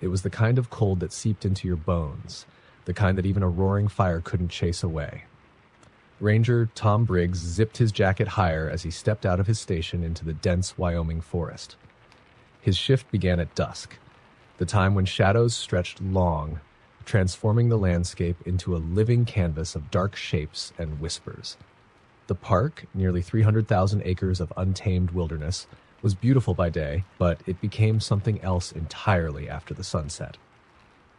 It was the kind of cold that seeped into your bones, the kind that even a roaring fire couldn't chase away. Ranger Tom Briggs zipped his jacket higher as he stepped out of his station into the dense Wyoming forest. His shift began at dusk, the time when shadows stretched long, transforming the landscape into a living canvas of dark shapes and whispers. The park, nearly 300,000 acres of untamed wilderness, was beautiful by day, but it became something else entirely after the sunset.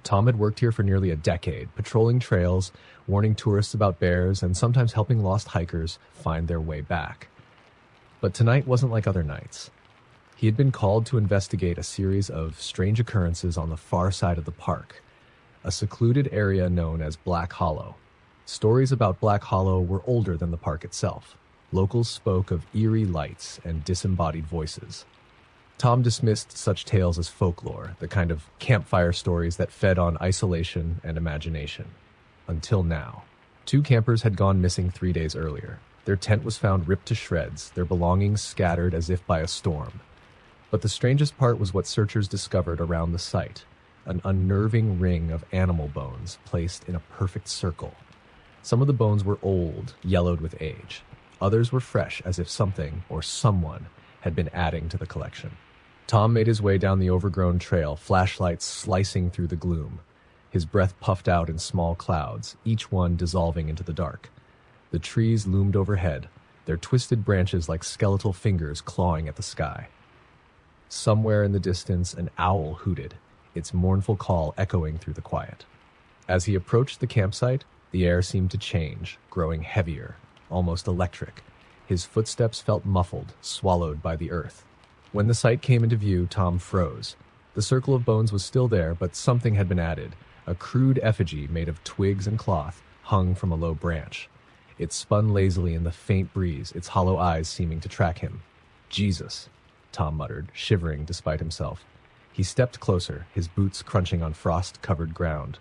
Tom had worked here for nearly a decade, patrolling trails, warning tourists about bears, and sometimes helping lost hikers find their way back. But tonight wasn't like other nights. He had been called to investigate a series of strange occurrences on the far side of the park, a secluded area known as Black Hollow. Stories about Black Hollow were older than the park itself. Locals spoke of eerie lights and disembodied voices. Tom dismissed such tales as folklore, the kind of campfire stories that fed on isolation and imagination. Until now. 2 campers had gone missing 3 days earlier. Their tent was found ripped to shreds, their belongings scattered as if by a storm. But the strangest part was what searchers discovered around the site, an unnerving ring of animal bones placed in a perfect circle. Some of the bones were old, yellowed with age. Others were fresh, as if something or someone had been adding to the collection. Tom made his way down the overgrown trail, flashlights slicing through the gloom. His breath puffed out in small clouds, each one dissolving into the dark. The trees loomed overhead, their twisted branches like skeletal fingers clawing at the sky. Somewhere in the distance, an owl hooted, its mournful call echoing through the quiet. As he approached the campsite, the air seemed to change, growing heavier, almost electric. His footsteps felt muffled, swallowed by the earth. When the sight came into view, Tom froze. The circle of bones was still there, but something had been added. A crude effigy made of twigs and cloth hung from a low branch. It spun lazily in the faint breeze, its hollow eyes seeming to track him. "Jesus," Tom muttered, shivering despite himself. He stepped closer, his boots crunching on frost-covered ground.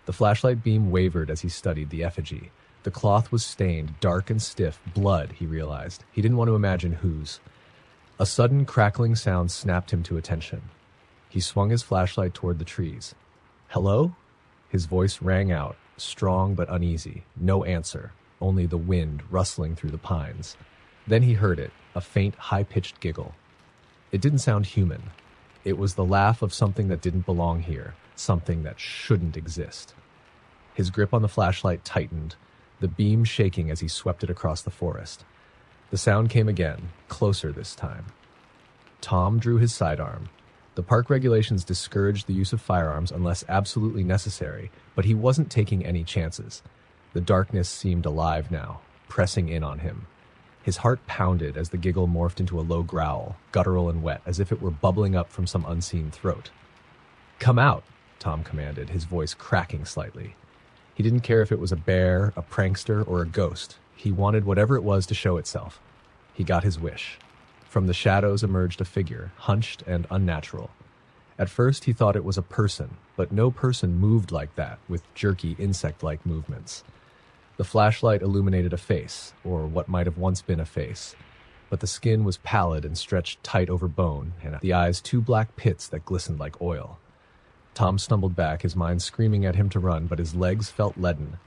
The flashlight beam wavered as he studied the effigy. The cloth was stained, dark and stiff, blood, he realized. He didn't want to imagine whose. A sudden crackling sound snapped him to attention. He swung his flashlight toward the trees. "Hello?" His voice rang out, strong but uneasy. No answer, only the wind rustling through the pines. Then he heard it, a faint, high-pitched giggle. It didn't sound human. It was the laugh of something that didn't belong here, something that shouldn't exist. His grip on the flashlight tightened, the beam shaking as he swept it across the forest. The sound came again, closer this time. Tom drew his sidearm. The park regulations discouraged the use of firearms unless absolutely necessary, but he wasn't taking any chances. The darkness seemed alive now, pressing in on him. His heart pounded as the giggle morphed into a low growl, guttural and wet, as if it were bubbling up from some unseen throat. "Come out," Tom commanded, his voice cracking slightly. He didn't care if it was a bear, a prankster, or a ghost. He wanted whatever it was to show itself. He got his wish. From the shadows emerged a figure, hunched and unnatural. At first he thought it was a person, but no person moved like that, with jerky insect-like movements. The flashlight illuminated a face, or what might have once been a face, but the skin was pallid and stretched tight over bone, and the eyes 2 black pits that glistened like oil. Tom stumbled back, his mind screaming at him to run, but his legs felt leaden.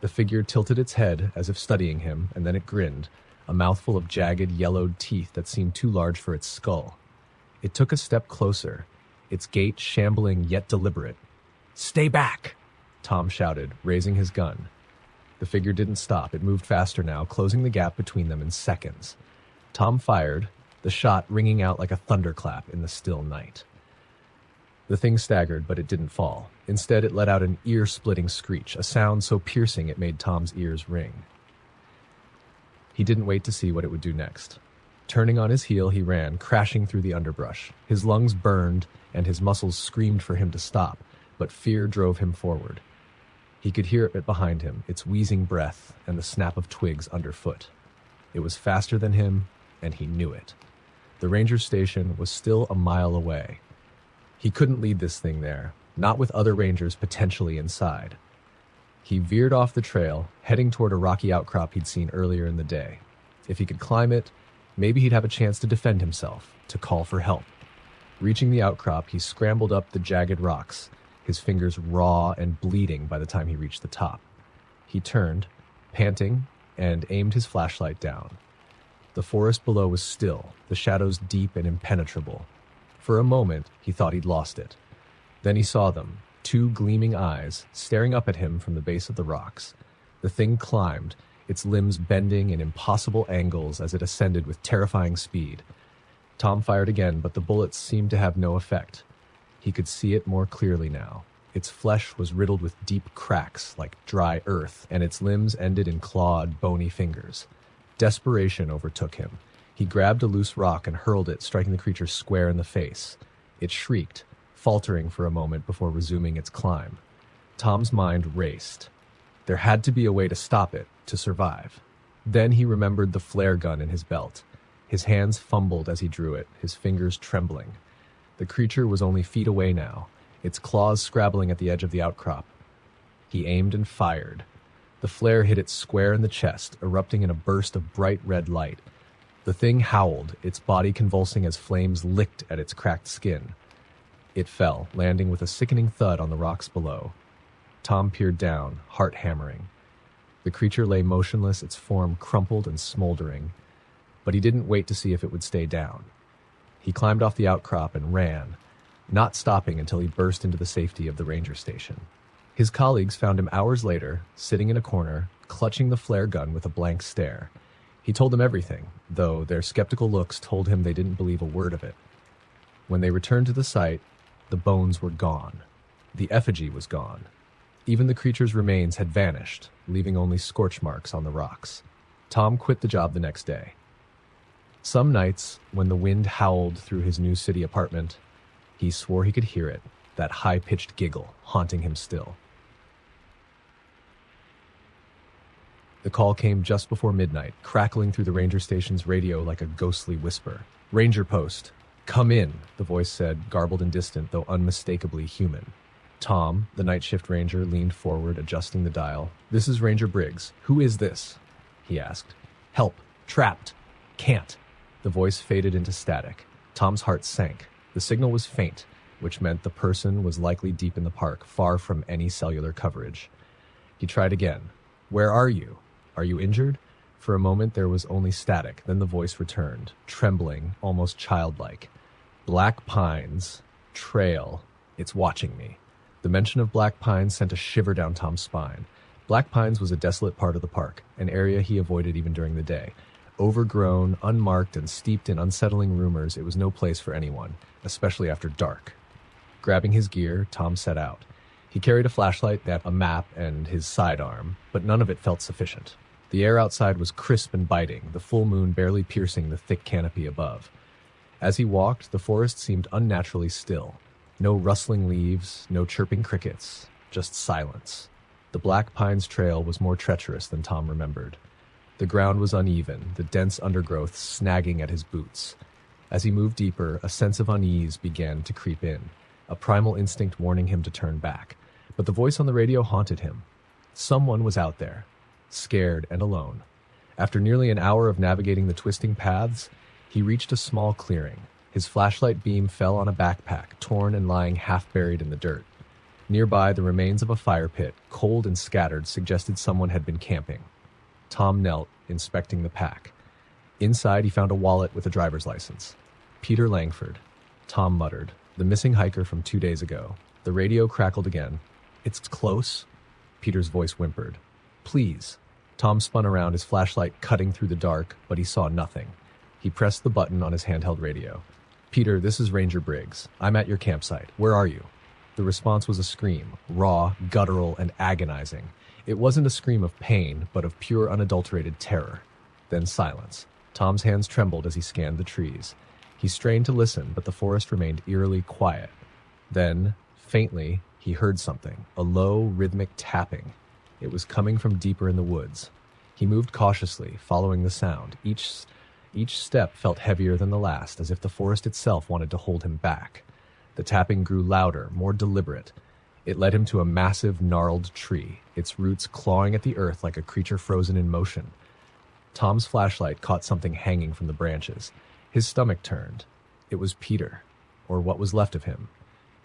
The figure tilted its head as if studying him, and then it grinned, a mouthful of jagged, yellowed teeth that seemed too large for its skull. It took a step closer, its gait shambling yet deliberate. "Stay back!" Tom shouted, raising his gun. The figure didn't stop. It moved faster now, closing the gap between them in seconds. Tom fired, the shot ringing out like a thunderclap in the still night. The thing staggered, but it didn't fall. Instead, it let out an ear-splitting screech, a sound so piercing it made Tom's ears ring. He didn't wait to see what it would do next. Turning on his heel, he ran, crashing through the underbrush. His lungs burned, and his muscles screamed for him to stop, but fear drove him forward. He could hear it behind him, its wheezing breath and the snap of twigs underfoot. It was faster than him, and he knew it. The ranger station was still a mile away. He couldn't lead this thing there, not with other rangers potentially inside. He veered off the trail, heading toward a rocky outcrop he'd seen earlier in the day. If he could climb it, maybe he'd have a chance to defend himself, to call for help. Reaching the outcrop, he scrambled up the jagged rocks, his fingers raw and bleeding by the time he reached the top. He turned, panting, and aimed his flashlight down. The forest below was still, the shadows deep and impenetrable. For a moment, he thought he'd lost it. Then he saw them, two gleaming eyes, staring up at him from the base of the rocks. The thing climbed, its limbs bending in impossible angles as it ascended with terrifying speed. Tom fired again, but the bullets seemed to have no effect. He could see it more clearly now. Its flesh was riddled with deep cracks, like dry earth, and its limbs ended in clawed, bony fingers. Desperation overtook him. He grabbed a loose rock and hurled it, striking the creature square in the face. It shrieked, faltering for a moment before resuming its climb. Tom's mind raced. There had to be a way to stop it, to survive. Then he remembered the flare gun in his belt. His hands fumbled as he drew it, his fingers trembling. The creature was only feet away now, its claws scrabbling at the edge of the outcrop. He aimed and fired. The flare hit it square in the chest, erupting in a burst of bright red light. The thing howled, its body convulsing as flames licked at its cracked skin. It fell, landing with a sickening thud on the rocks below. Tom peered down, heart hammering. The creature lay motionless, its form crumpled and smoldering. But he didn't wait to see if it would stay down. He climbed off the outcrop and ran, not stopping until he burst into the safety of the ranger station. His colleagues found him hours later, sitting in a corner, clutching the flare gun with a blank stare. He told them everything, though their skeptical looks told him they didn't believe a word of it. When they returned to the site, the bones were gone. The effigy was gone. Even the creature's remains had vanished, leaving only scorch marks on the rocks. Tom quit the job the next day. Some nights, when the wind howled through his new city apartment, he swore he could hear it, that high-pitched giggle haunting him still. The call came just before midnight, crackling through the ranger station's radio like a ghostly whisper. "Ranger post. Come in," the voice said, garbled and distant, though unmistakably human. Tom, the night shift ranger, leaned forward, adjusting the dial. "This is Ranger Briggs. Who is this?" he asked. "Help. Trapped. Can't." The voice faded into static. Tom's heart sank. The signal was faint, which meant the person was likely deep in the park, far from any cellular coverage. He tried again. "Where are you? Are you injured?" For a moment there was only static, then the voice returned, trembling, almost childlike. "Black Pines. Trail. It's watching me." The mention of Black Pines sent a shiver down Tom's spine. Black Pines was a desolate part of the park, an area he avoided even during the day. Overgrown, unmarked, and steeped in unsettling rumors, it was no place for anyone, especially after dark. Grabbing his gear, Tom set out. He carried a flashlight, a map, and his sidearm, but none of it felt sufficient. The air outside was crisp and biting, the full moon barely piercing the thick canopy above. As he walked, the forest seemed unnaturally still. No rustling leaves, no chirping crickets, just silence. The Black Pines Trail was more treacherous than Tom remembered. The ground was uneven, the dense undergrowth snagging at his boots. As he moved deeper, a sense of unease began to creep in, a primal instinct warning him to turn back. But the voice on the radio haunted him. Someone was out there, scared and alone. After nearly an hour of navigating the twisting paths, he reached a small clearing. His flashlight beam fell on a backpack, torn and lying half buried in the dirt. Nearby, the remains of a fire pit, cold and scattered, suggested someone had been camping. Tom knelt, inspecting the pack. Inside, he found a wallet with a driver's license. Peter Langford. Tom muttered. The missing hiker from 2 days ago. The radio crackled again. "It's close?" Peter's voice whimpered. "Please." Tom spun around, his flashlight cutting through the dark, but he saw nothing. He pressed the button on his handheld radio. "Peter, this is Ranger Briggs. I'm at your campsite. Where are you?" The response was a scream, raw, guttural, and agonizing. It wasn't a scream of pain, but of pure, unadulterated terror. Then silence. Tom's hands trembled as he scanned the trees. He strained to listen, but the forest remained eerily quiet. Then, faintly, he heard something, a low, rhythmic tapping. It was coming from deeper in the woods. He moved cautiously, following the sound. Each step felt heavier than the last, as if the forest itself wanted to hold him back. The tapping grew louder, more deliberate. It led him to a massive, gnarled tree, its roots clawing at the earth like a creature frozen in motion. Tom's flashlight caught something hanging from the branches. His stomach turned. It was Peter. or what was left of him.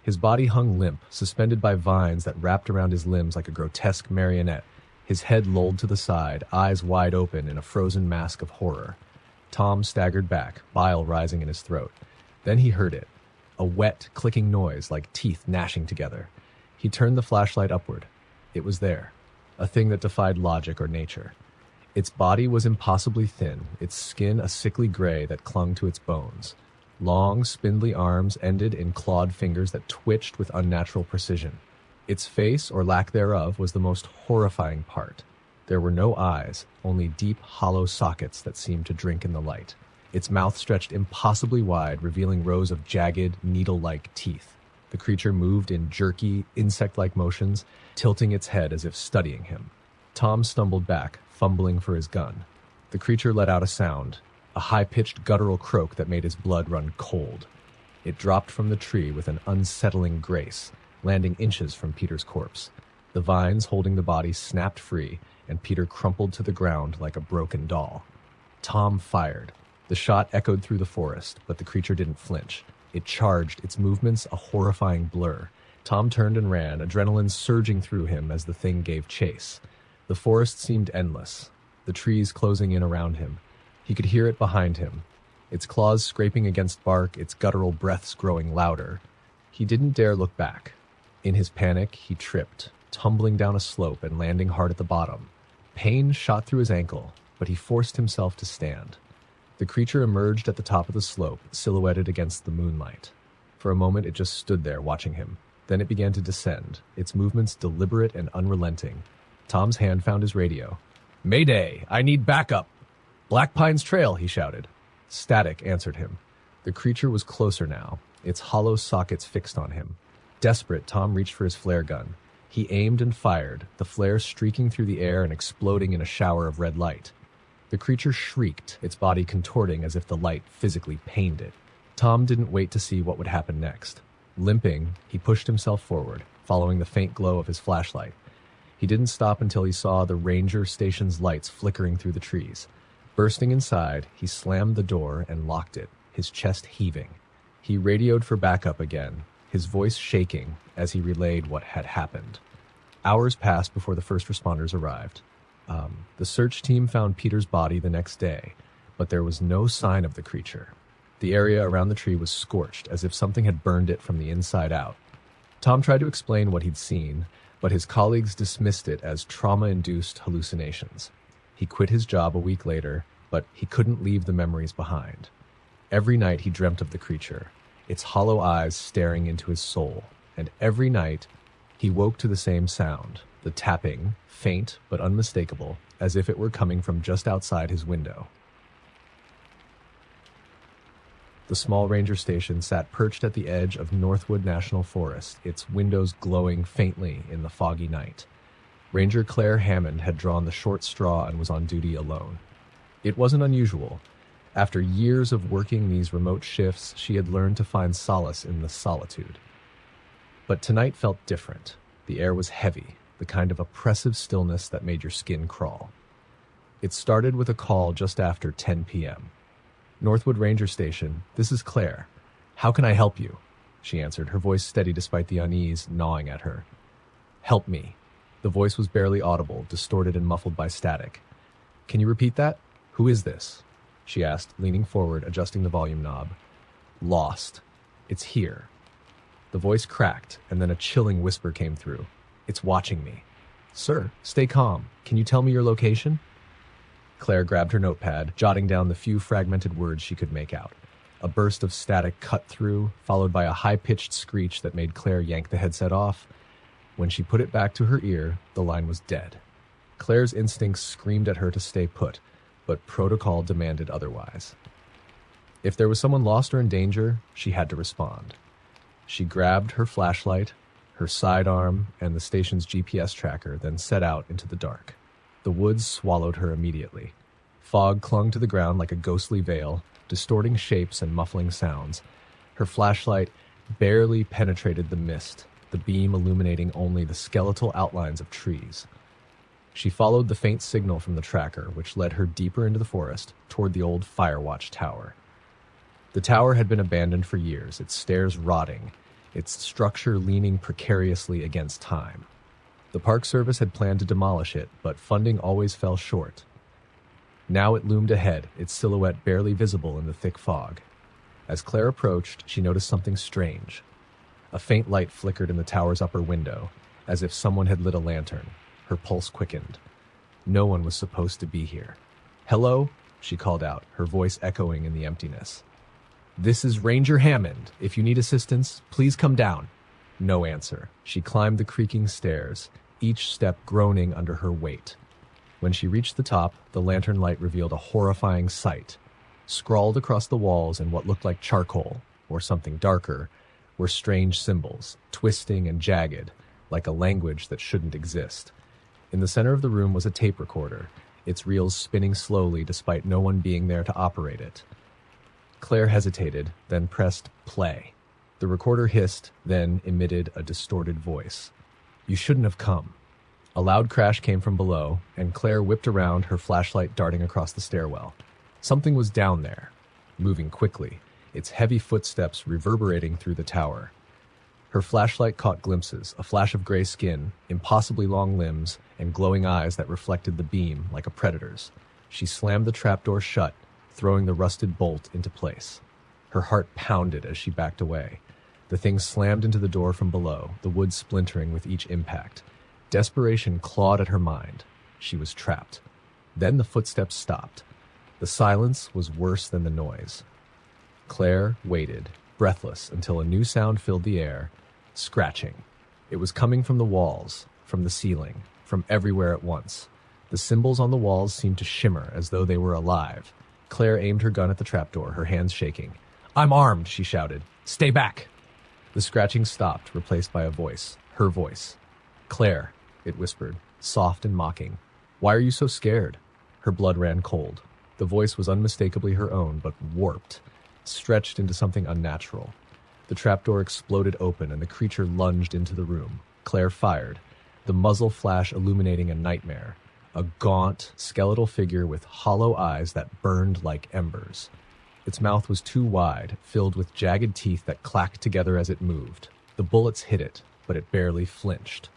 His body hung limp, suspended by vines that wrapped around his limbs like a grotesque marionette, his head lolled to the side, eyes wide open in a frozen mask of horror. Tom staggered back, bile rising in his throat. Then he heard it, a wet, clicking noise like teeth gnashing together. He turned the flashlight upward. It was there, a thing that defied logic or nature. Its body was impossibly thin, its skin a sickly gray that clung to its bones. Long, spindly arms ended in clawed fingers that twitched with unnatural precision. Its face, or lack thereof, was the most horrifying part. There were no eyes, only deep, hollow sockets that seemed to drink in the light. Its mouth stretched impossibly wide, revealing rows of jagged, needle-like teeth. The creature moved in jerky, insect-like motions, tilting its head as if studying him. Tom stumbled back, fumbling for his gun. The creature let out a sound, a high-pitched guttural croak that made his blood run cold. It dropped from the tree with an unsettling grace, landing inches from Peter's corpse. The vines holding the body snapped free, and Peter crumpled to the ground like a broken doll. Tom fired. The shot echoed through the forest, but the creature didn't flinch. It charged, its movements a horrifying blur. Tom turned and ran, adrenaline surging through him as the thing gave chase. The forest seemed endless, the trees closing in around him. He could hear it behind him, its claws scraping against bark, its guttural breaths growing louder. He didn't dare look back. In his panic, he tripped, tumbling down a slope and landing hard at the bottom. Pain shot through his ankle, but he forced himself to stand. The creature emerged at the top of the slope, silhouetted against the moonlight. For a moment, it just stood there, watching him. Then it began to descend, its movements deliberate and unrelenting. Tom's hand found his radio. "Mayday! I need backup!" "Black Pines Trail," he shouted. Static answered him. The creature was closer now, its hollow sockets fixed on him. Desperate, Tom reached for his flare gun. He aimed and fired, the flare streaking through the air and exploding in a shower of red light. The creature shrieked, its body contorting as if the light physically pained it. Tom didn't wait to see what would happen next. Limping, he pushed himself forward, following the faint glow of his flashlight. He didn't stop until he saw the ranger station's lights flickering through the trees. Bursting inside, he slammed the door and locked it, his chest heaving. He radioed for backup again, his voice shaking as he relayed what had happened. Hours passed before the first responders arrived. The search team found Peter's body the next day, but there was no sign of the creature. The area around the tree was scorched, as if something had burned it from the inside out. Tom tried to explain what he'd seen, but his colleagues dismissed it as trauma-induced hallucinations. He quit his job a week later, but he couldn't leave the memories behind. Every night he dreamt of the creature, its hollow eyes staring into his soul, and every night he woke to the same sound, the tapping, faint but unmistakable, as if it were coming from just outside his window. The small ranger station sat perched at the edge of Northwood National Forest, its windows glowing faintly in the foggy night. Ranger Claire Hammond had drawn the short straw and was on duty alone. It wasn't unusual. After years of working these remote shifts, she had learned to find solace in the solitude. But tonight felt different. The air was heavy, the kind of oppressive stillness that made your skin crawl. It started with a call just after 10 p.m. "Northwood Ranger Station, this is Claire. How can I help you?" she answered, her voice steady despite the unease gnawing at her. "Help me." The voice was barely audible, distorted and muffled by static. "Can you repeat that? Who is this?" she asked, leaning forward, adjusting the volume knob. "Lost. It's here." The voice cracked, and then a chilling whisper came through. "It's watching me." "Sir, stay calm. Can you tell me your location?" Claire grabbed her notepad, jotting down the few fragmented words she could make out. A burst of static cut through, followed by a high-pitched screech that made Claire yank the headset off. When she put it back to her ear, the line was dead. Claire's instincts screamed at her to stay put, but protocol demanded otherwise. If there was someone lost or in danger, she had to respond. She grabbed her flashlight, her sidearm, and the station's GPS tracker, then set out into the dark. The woods swallowed her immediately. Fog clung to the ground like a ghostly veil, distorting shapes and muffling sounds. Her flashlight barely penetrated the mist, the beam illuminating only the skeletal outlines of trees. She followed the faint signal from the tracker, which led her deeper into the forest, toward the old Firewatch Tower. The tower had been abandoned for years, its stairs rotting, its structure leaning precariously against time. The Park Service had planned to demolish it, but funding always fell short. Now it loomed ahead, its silhouette barely visible in the thick fog. As Claire approached, she noticed something strange. A faint light flickered in the tower's upper window, as if someone had lit a lantern. Her pulse quickened. No one was supposed to be here. "Hello?" she called out, her voice echoing in the emptiness. "This is Ranger Hammond. If you need assistance, please come down." No answer. She climbed the creaking stairs, each step groaning under her weight. When she reached the top, the lantern light revealed a horrifying sight. Scrawled across the walls in what looked like charcoal, or something darker, were strange symbols, twisting and jagged, like a language that shouldn't exist. In the center of the room was a tape recorder, its reels spinning slowly despite no one being there to operate it. Claire hesitated, then pressed play. The recorder hissed, then emitted a distorted voice. "You shouldn't have come." A loud crash came from below, and Claire whipped around, her flashlight darting across the stairwell. Something was down there, moving quickly, its heavy footsteps reverberating through the tower. Her flashlight caught glimpses, a flash of gray skin, impossibly long limbs, and glowing eyes that reflected the beam like a predator's. She slammed the trapdoor shut, throwing the rusted bolt into place. Her heart pounded as she backed away. The thing slammed into the door from below, the wood splintering with each impact. Desperation clawed at her mind. She was trapped. Then the footsteps stopped. The silence was worse than the noise. Claire waited, breathless, until a new sound filled the air. Scratching. It was coming from the walls, from the ceiling, from everywhere at once. The symbols on the walls seemed to shimmer as though they were alive. Claire aimed her gun at the trapdoor, her hands shaking. "I'm armed," she shouted. "Stay back!" The scratching stopped, replaced by a voice. Her voice. "Claire," it whispered, soft and mocking. "Why are you so scared?" Her blood ran cold. The voice was unmistakably her own, but warped, stretched into something unnatural. The trapdoor exploded open, and the creature lunged into the room. Claire fired, the muzzle flash illuminating a nightmare. A gaunt, skeletal figure with hollow eyes that burned like embers. Its mouth was too wide, filled with jagged teeth that clacked together as it moved. The bullets hit it, but it barely flinched.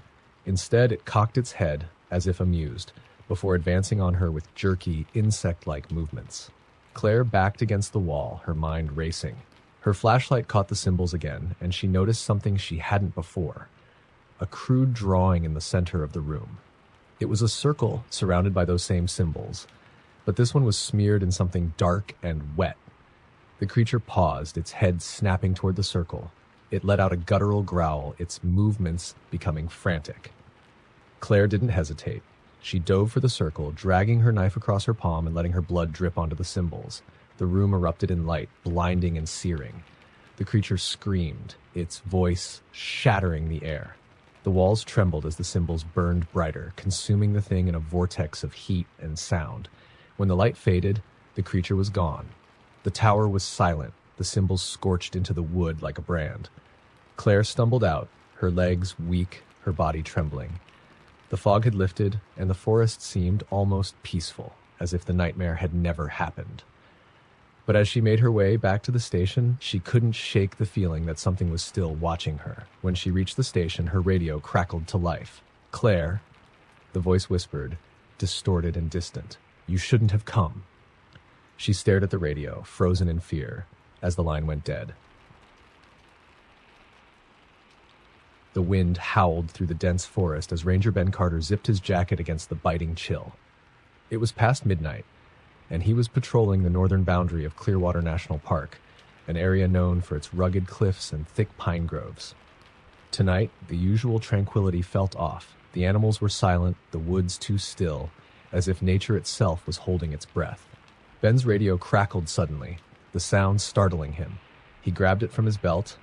Instead, it cocked its head, as if amused, before advancing on her with jerky, insect-like movements. Claire backed against the wall, her mind racing. Her flashlight caught the symbols again, and she noticed something she hadn't before. A crude drawing in the center of the room. It was a circle surrounded by those same symbols, but this one was smeared in something dark and wet. The creature paused, its head snapping toward the circle. It let out a guttural growl, its movements becoming frantic. Claire didn't hesitate. She dove for the circle, dragging her knife across her palm and letting her blood drip onto the symbols. The room erupted in light, blinding and searing. The creature screamed, its voice shattering the air. The walls trembled as the symbols burned brighter, consuming the thing in a vortex of heat and sound. When the light faded, the creature was gone. The tower was silent, the symbols scorched into the wood like a brand. Claire stumbled out, her legs weak, her body trembling. The fog had lifted, and the forest seemed almost peaceful, as if the nightmare had never happened. But as she made her way back to the station, she couldn't shake the feeling that something was still watching her. When she reached the station, her radio crackled to life. "Claire," the voice whispered, distorted and distant, "you shouldn't have come." She stared at the radio, frozen in fear, as the line went dead. The wind howled through the dense forest as Ranger Ben Carter zipped his jacket against the biting chill. It was past midnight, and he was patrolling the northern boundary of Clearwater National Park, an area known for its rugged cliffs and thick pine groves. Tonight, the usual tranquility felt off. The animals were silent, the woods too still, as if nature itself was holding its breath. Ben's radio crackled suddenly, the sound startling him. He grabbed it from his belt.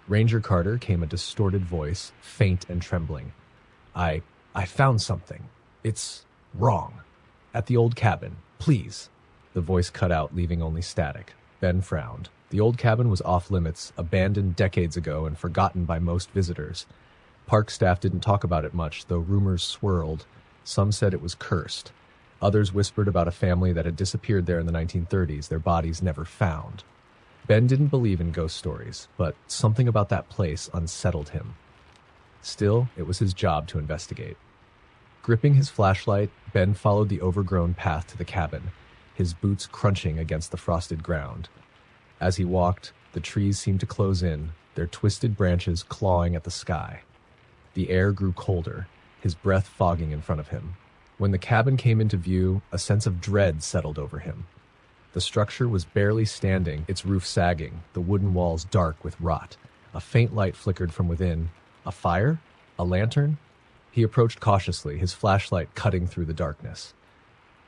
Ranger Carter came a distorted voice, faint and trembling. I found something. It's wrong. At the old cabin. Please." The voice cut out, leaving only static. Ben frowned. The old cabin was off limits, abandoned decades ago and forgotten by most visitors. Park staff didn't talk about it much, though rumors swirled. Some said it was cursed. Others whispered about a family that had disappeared there in the 1930s, their bodies never found. Ben didn't believe in ghost stories, but something about that place unsettled him. Still, it was his job to investigate. Gripping his flashlight, Ben followed the overgrown path to the cabin, his boots crunching against the frosted ground. As he walked, the trees seemed to close in, their twisted branches clawing at the sky. The air grew colder, his breath fogging in front of him. When the cabin came into view, a sense of dread settled over him. The structure was barely standing, its roof sagging, the wooden walls dark with rot. A faint light flickered from within. A fire? A lantern? He approached cautiously, his flashlight cutting through the darkness.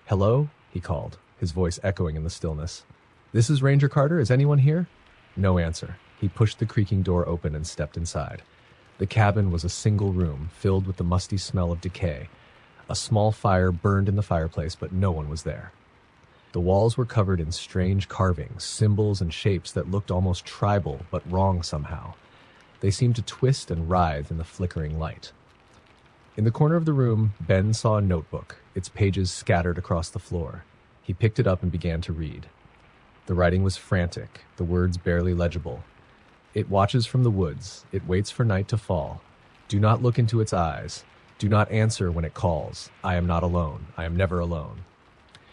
"Hello?" he called, his voice echoing in the stillness. "This is Ranger Carter. Is anyone here?" No answer. He pushed the creaking door open and stepped inside. The cabin was a single room, filled with the musty smell of decay. A small fire burned in the fireplace, but no one was there. The walls were covered in strange carvings, symbols and shapes that looked almost tribal, but wrong somehow. They seemed to twist and writhe in the flickering light. In the corner of the room, Ben saw a notebook, its pages scattered across the floor. He picked it up and began to read. The writing was frantic, the words barely legible. "It watches from the woods. It waits for night to fall. Do not look into its eyes. Do not answer when it calls. I am not alone. I am never alone."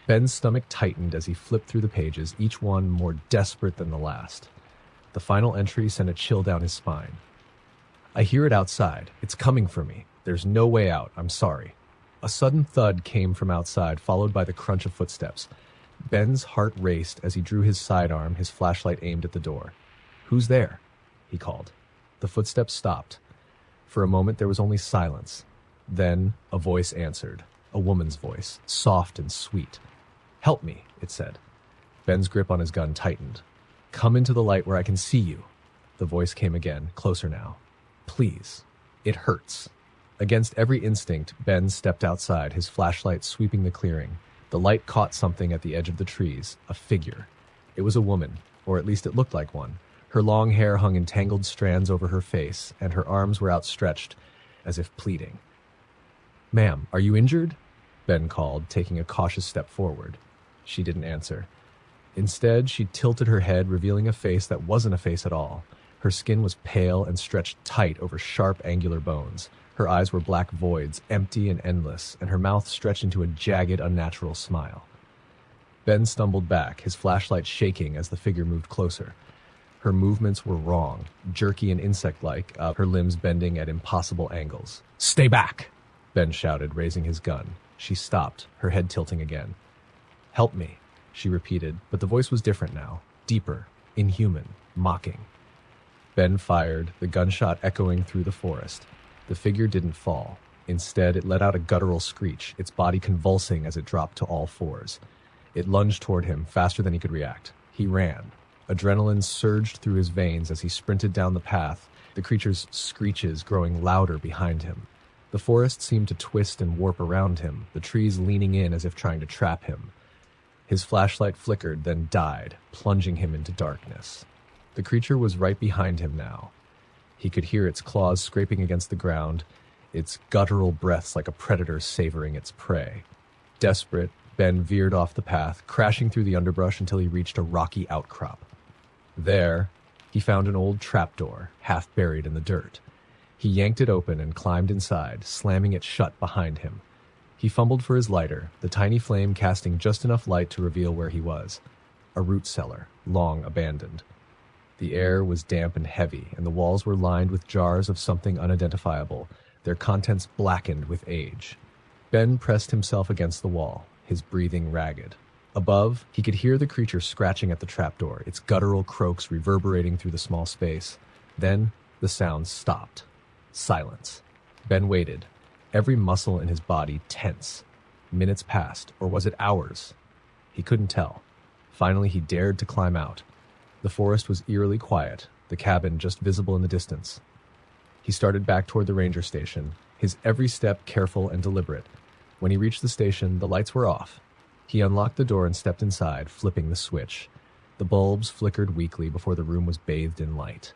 Ben's stomach tightened as he flipped through the pages, each one more desperate than the last. The final entry sent a chill down his spine. "I hear it outside. It's coming for me. There's no way out. I'm sorry." A sudden thud came from outside, followed by the crunch of footsteps. Ben's heart raced as he drew his sidearm, his flashlight aimed at the door. "Who's there?" he called. The footsteps stopped. For a moment there was only silence. Then a voice answered, a woman's voice, soft and sweet. "Help me," it said. Ben's grip on his gun tightened. "Come into the light where I can see you." The voice came again, closer now. "Please. It hurts." Against every instinct, Ben stepped outside, his flashlight sweeping the clearing. The light caught something at the edge of the trees, a figure. It was a woman, or at least it looked like one. Her long hair hung in tangled strands over her face, and her arms were outstretched, as if pleading. "Ma'am, are you injured?" Ben called, taking a cautious step forward. She didn't answer. Instead, she tilted her head, revealing a face that wasn't a face at all. Her skin was pale and stretched tight over sharp, angular bones. Her eyes were black voids, empty and endless, and her mouth stretched into a jagged, unnatural smile. Ben stumbled back, his flashlight shaking as the figure moved closer. Her movements were wrong, jerky and insect-like, her limbs bending at impossible angles. "Stay back!" Ben shouted, raising his gun. She stopped, her head tilting again. "Help me," she repeated, but the voice was different now, deeper, inhuman, mocking. Ben fired, the gunshot echoing through the forest. The figure didn't fall. Instead, it let out a guttural screech, its body convulsing as it dropped to all fours. It lunged toward him, faster than he could react. He ran. Adrenaline surged through his veins as he sprinted down the path, the creature's screeches growing louder behind him. The forest seemed to twist and warp around him, the trees leaning in as if trying to trap him. His flashlight flickered, then died, plunging him into darkness. The creature was right behind him now. He could hear its claws scraping against the ground, its guttural breaths like a predator savoring its prey. Desperate, Ben veered off the path, crashing through the underbrush until he reached a rocky outcrop. There, he found an old trapdoor, half buried in the dirt. He yanked it open and climbed inside, slamming it shut behind him. He fumbled for his lighter, the tiny flame casting just enough light to reveal where he was. A root cellar, long abandoned. The air was damp and heavy, and the walls were lined with jars of something unidentifiable, their contents blackened with age. Ben pressed himself against the wall, his breathing ragged. Above, he could hear the creature scratching at the trapdoor, its guttural croaks reverberating through the small space. Then, the sounds stopped. Silence. Ben waited, every muscle in his body tense. Minutes passed, or was it hours? He couldn't tell. Finally, he dared to climb out. The forest was eerily quiet, the cabin just visible in the distance. He started back toward the ranger station, his every step careful and deliberate. When he reached the station, the lights were off. He unlocked the door and stepped inside, flipping the switch. The bulbs flickered weakly before the room was bathed in light.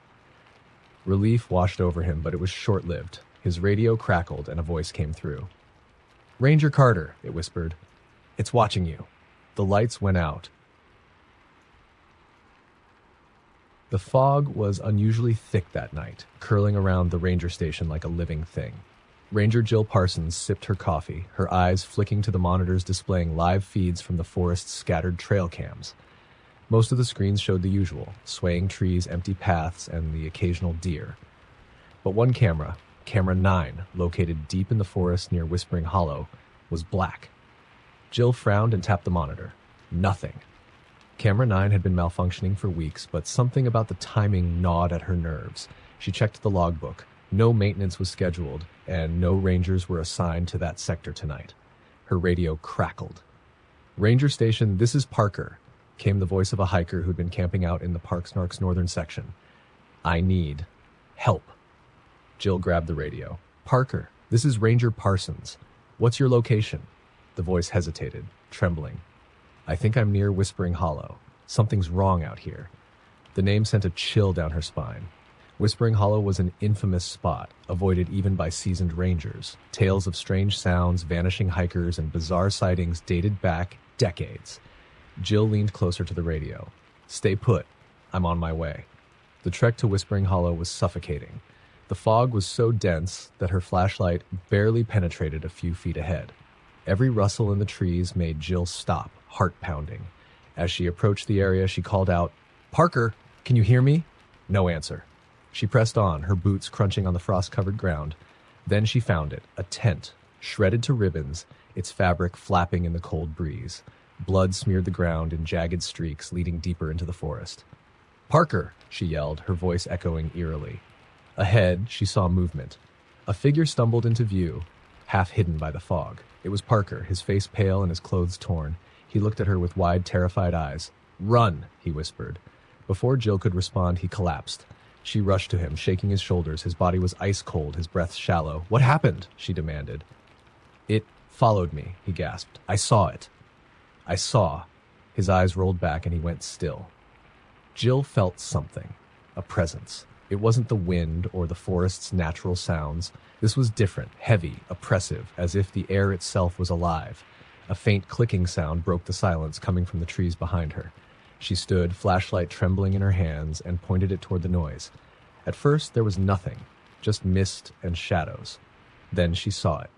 Relief washed over him, but it was short-lived. His radio crackled and a voice came through. "Ranger Carter," it whispered. "It's watching you." The lights went out. The fog was unusually thick that night, curling around the ranger station like a living thing. Ranger Jill Parsons sipped her coffee, her eyes flicking to the monitors displaying live feeds from the forest's scattered trail cams. Most of the screens showed the usual, swaying trees, empty paths, and the occasional deer. But one camera, Camera 9, located deep in the forest near Whispering Hollow, was black. Jill frowned and tapped the monitor. Nothing. Camera 9 had been malfunctioning for weeks, but something about the timing gnawed at her nerves. She checked the logbook. No maintenance was scheduled, and no rangers were assigned to that sector tonight. Her radio crackled. "Ranger Station, this is Parker," came the voice of a hiker who'd been camping out in the Park Snark's northern section. "I need help." Jill grabbed the radio. "Parker, this is Ranger Parsons. What's your location?" The voice hesitated, trembling. "I think I'm near Whispering Hollow. Something's wrong out here." The name sent a chill down her spine. Whispering Hollow was an infamous spot, avoided even by seasoned rangers. Tales of strange sounds, vanishing hikers, and bizarre sightings dated back decades. Jill leaned closer to the radio. "Stay put. I'm on my way." The trek to Whispering Hollow was suffocating. The fog was so dense that her flashlight barely penetrated a few feet ahead. Every rustle in the trees made Jill stop, heart pounding. As she approached the area, she called out, "Parker, can you hear me?" No answer. She pressed on, her boots crunching on the frost-covered ground. Then she found it, a tent, shredded to ribbons, its fabric flapping in the cold breeze. Blood smeared the ground in jagged streaks leading deeper into the forest. "Parker!" she yelled, her voice echoing eerily. Ahead, she saw movement. A figure stumbled into view, half hidden by the fog. It was Parker, his face pale and his clothes torn. He looked at her with wide, terrified eyes. "Run!" he whispered. Before Jill could respond, he collapsed. She rushed to him, shaking his shoulders. His body was ice cold, his breath shallow. "What happened?" she demanded. "It followed me," he gasped. "I saw it." "I saw." His eyes rolled back and he went still. Jill felt something, a presence. It wasn't the wind or the forest's natural sounds. This was different, heavy, oppressive, as if the air itself was alive. A faint clicking sound broke the silence coming from the trees behind her. She stood, flashlight trembling in her hands, and pointed it toward the noise. At first, there was nothing, just mist and shadows. Then she saw it.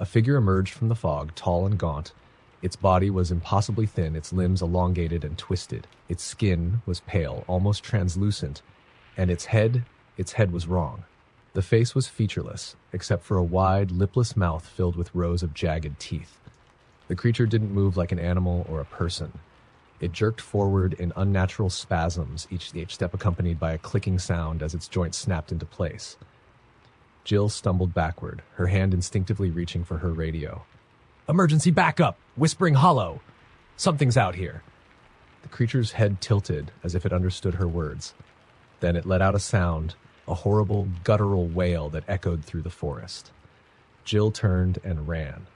A figure emerged from the fog, tall and gaunt. Its body was impossibly thin, its limbs elongated and twisted. Its skin was pale, almost translucent, and its head was wrong. The face was featureless, except for a wide, lipless mouth filled with rows of jagged teeth. The creature didn't move like an animal or a person. It jerked forward in unnatural spasms, each step accompanied by a clicking sound as its joints snapped into place. Jill stumbled backward, her hand instinctively reaching for her radio. "Emergency backup! Whispering Hollow! Something's out here!" The creature's head tilted as if it understood her words. Then it let out a sound, a horrible, guttural wail that echoed through the forest. Jill turned and ran.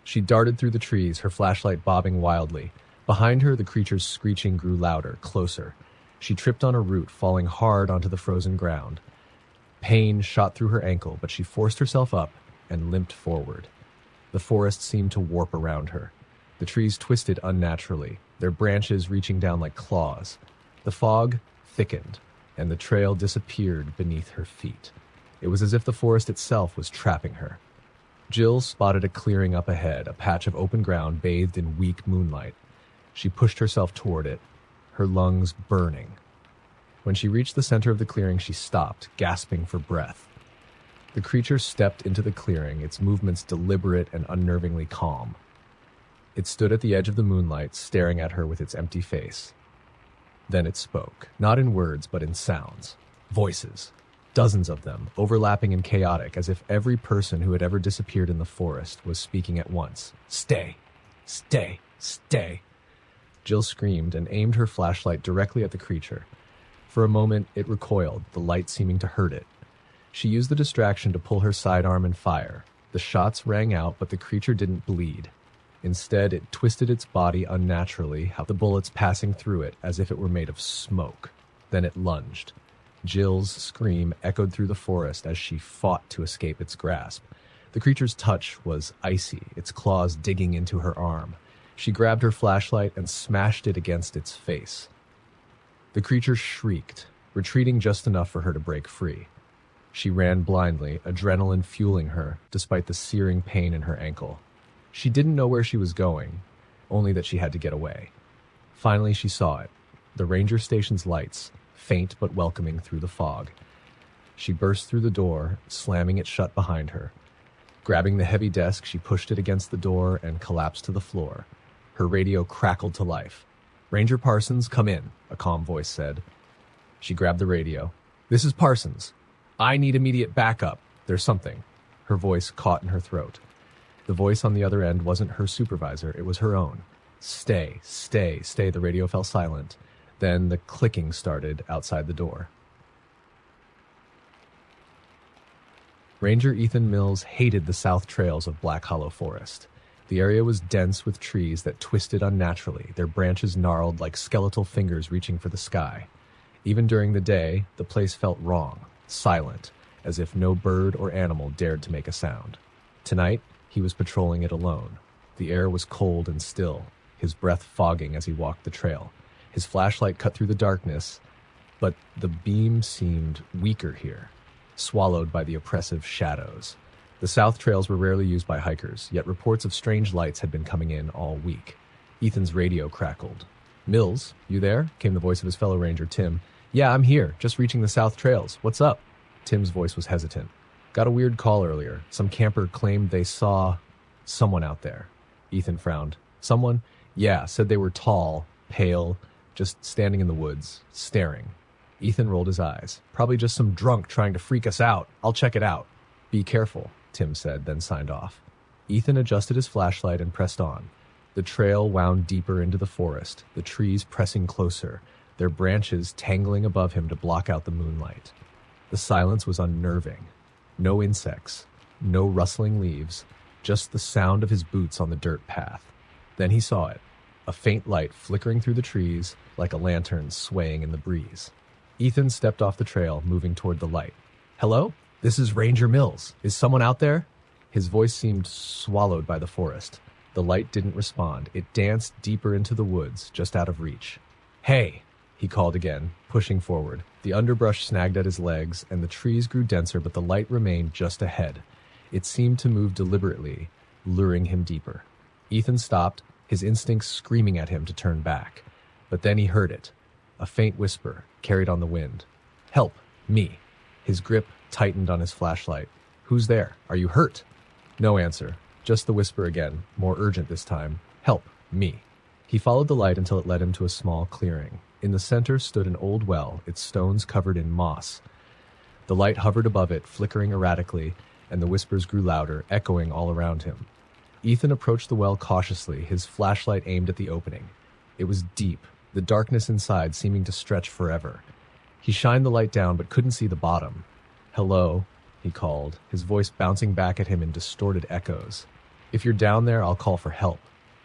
She darted through the trees, her flashlight bobbing wildly. Behind her, the creature's screeching grew louder, closer. She tripped on a root, falling hard onto the frozen ground. Pain shot through her ankle, but she forced herself up and limped forward. The forest seemed to warp around her. The trees twisted unnaturally, their branches reaching down like claws. The fog thickened, and the trail disappeared beneath her feet. It was as if the forest itself was trapping her. Jill spotted a clearing up ahead, a patch of open ground bathed in weak moonlight. She pushed herself toward it, her lungs burning. When she reached the center of the clearing, she stopped, gasping for breath. The creature stepped into the clearing, its movements deliberate and unnervingly calm. It stood at the edge of the moonlight, staring at her with its empty face. Then it spoke, not in words, but in sounds. Voices. Dozens of them, overlapping and chaotic, as if every person who had ever disappeared in the forest was speaking at once. "Stay! Stay! Stay!" Jill screamed and aimed her flashlight directly at the creature. For a moment, it recoiled, the light seeming to hurt it. She used the distraction to pull her sidearm and fire. The shots rang out, but the creature didn't bleed. Instead, it twisted its body unnaturally, the bullets passing through it as if it were made of smoke. Then it lunged. Jill's scream echoed through the forest as she fought to escape its grasp. The creature's touch was icy, its claws digging into her arm. She grabbed her flashlight and smashed it against its face. The creature shrieked, retreating just enough for her to break free. She ran blindly, adrenaline fueling her, despite the searing pain in her ankle. She didn't know where she was going, only that she had to get away. Finally, she saw it, the ranger station's lights, faint but welcoming through the fog. She burst through the door, slamming it shut behind her. Grabbing the heavy desk, she pushed it against the door and collapsed to the floor. Her radio crackled to life. "Ranger Parsons, come in," a calm voice said. She grabbed the radio. "This is Parsons. I need immediate backup. There's something." Her voice caught in her throat. The voice on the other end wasn't her supervisor, it was her own. "Stay, stay, stay." The radio fell silent. Then the clicking started outside the door. Ranger Ethan Mills hated the south trails of Black Hollow Forest. The area was dense with trees that twisted unnaturally, their branches gnarled like skeletal fingers reaching for the sky. Even during the day, the place felt wrong, silent, as if no bird or animal dared to make a sound. Tonight, he was patrolling it alone. The air was cold and still, his breath fogging as he walked the trail. His flashlight cut through the darkness, but the beam seemed weaker here, swallowed by the oppressive shadows. The south trails were rarely used by hikers, yet reports of strange lights had been coming in all week. Ethan's radio crackled. "Mills, you there?" came the voice of his fellow ranger, Tim. "Yeah, I'm here, just reaching the south trails. What's up?" Tim's voice was hesitant. "Got a weird call earlier. Some camper claimed they saw someone out there." Ethan frowned. "Someone?" "Yeah, said they were tall, pale, just standing in the woods, staring." Ethan rolled his eyes. "Probably just some drunk trying to freak us out. I'll check it out." "Be careful," Tim said, then signed off. Ethan adjusted his flashlight and pressed on. The trail wound deeper into the forest, the trees pressing closer, their branches tangling above him to block out the moonlight. The silence was unnerving. No insects, no rustling leaves, just the sound of his boots on the dirt path. Then he saw it, a faint light flickering through the trees like a lantern swaying in the breeze. Ethan stepped off the trail, moving toward the light. "Hello? This is Ranger Mills. Is someone out there?" His voice seemed swallowed by the forest. The light didn't respond. It danced deeper into the woods, just out of reach. "Hey!" he called again, pushing forward. The underbrush snagged at his legs, and the trees grew denser, but the light remained just ahead. It seemed to move deliberately, luring him deeper. Ethan stopped, his instincts screaming at him to turn back. But then he heard it, a faint whisper, carried on the wind. "Help, me." His grip tightened on his flashlight. "Who's there? Are you hurt?" No answer, just the whisper again, more urgent this time. "Help, me." He followed the light until it led him to a small clearing. In the center stood an old well, its stones covered in moss. The light hovered above it, flickering erratically, and the whispers grew louder, echoing all around him. Ethan approached the well cautiously, his flashlight aimed at the opening. It was deep, the darkness inside seeming to stretch forever. He shined the light down but couldn't see the bottom. "Hello," he called, his voice bouncing back at him in distorted echoes. "If you're down there, I'll call for help."